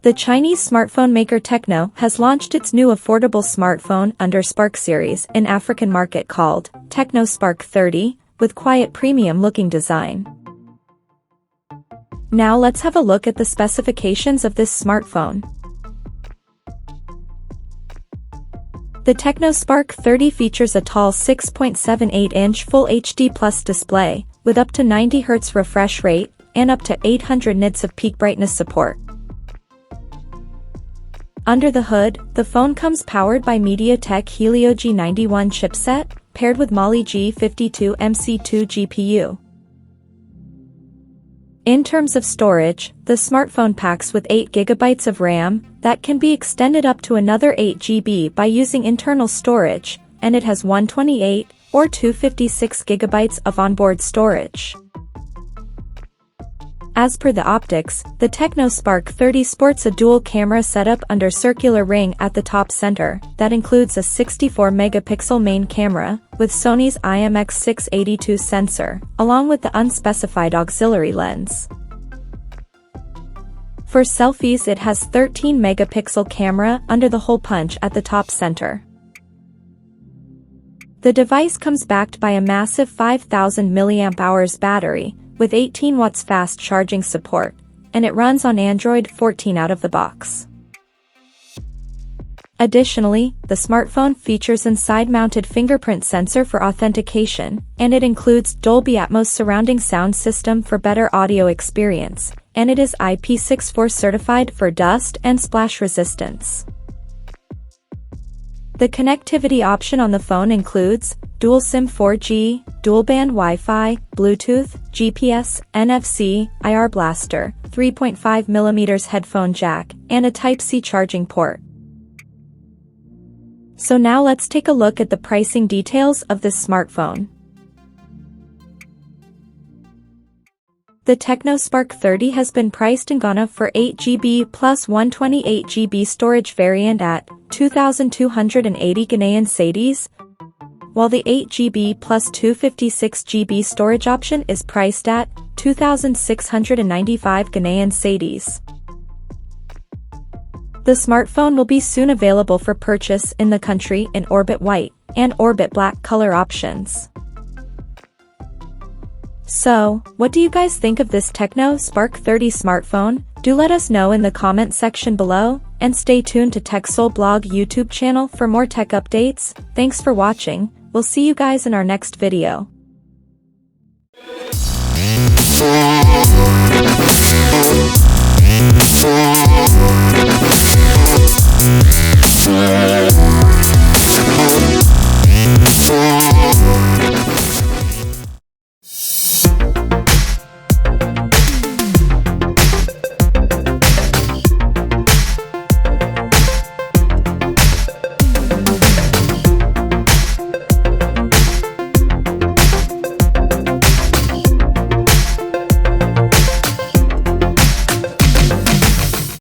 The Chinese smartphone maker Techno has launched its new affordable smartphone under Spark series in African market called Tecno Spark 30, with quiet premium-looking design. Now let's have a look at the specifications of this smartphone. The Tecno Spark 30 features a tall 6.78-inch Full HD Plus display, with up to 90 Hz refresh rate, and up to 800 nits of peak brightness support. Under the hood, the phone comes powered by MediaTek Helio G91 chipset, paired with Mali G52 MC2 GPU. In terms of storage, the smartphone packs with 8 GB of RAM, that can be extended up to another 8 GB by using internal storage, and it has 128 or 256 GB of onboard storage. As per the optics, the Tecno Spark 30 sports a dual camera setup under circular ring at the top center, that includes a 64-megapixel main camera, with Sony's IMX682 sensor, along with the unspecified auxiliary lens. For selfies it has 13-megapixel camera under the hole punch at the top center. The device comes backed by a massive 5000 mAh battery, with 18 watts fast charging support, and it runs on Android 14 out of the box. Additionally, the smartphone features an side-mounted fingerprint sensor for authentication, and it includes Dolby Atmos surrounding sound system for better audio experience, and it is IP64 certified for dust and splash resistance. The connectivity option on the phone includes dual SIM 4G, dual-band Wi-Fi, Bluetooth, GPS, NFC, IR blaster, 3.5mm headphone jack, and a Type-C charging port. So now let's take a look at the pricing details of this smartphone. The Tecno Spark 30 has been priced in Ghana for 8GB plus 128GB storage variant at 2,280 Ghanaian cedis, while the 8GB plus 256GB storage option is priced at 2,695 Ghanaian cedis. The smartphone will be soon available for purchase in the country in Orbit White and Orbit Black color options. So, what do you guys think of this Tecno Spark 30 smartphone? Do let us know in the comment section below, and stay tuned to TechSole Blog YouTube channel for more tech updates. Thanks for watching, we'll see you guys in our next video.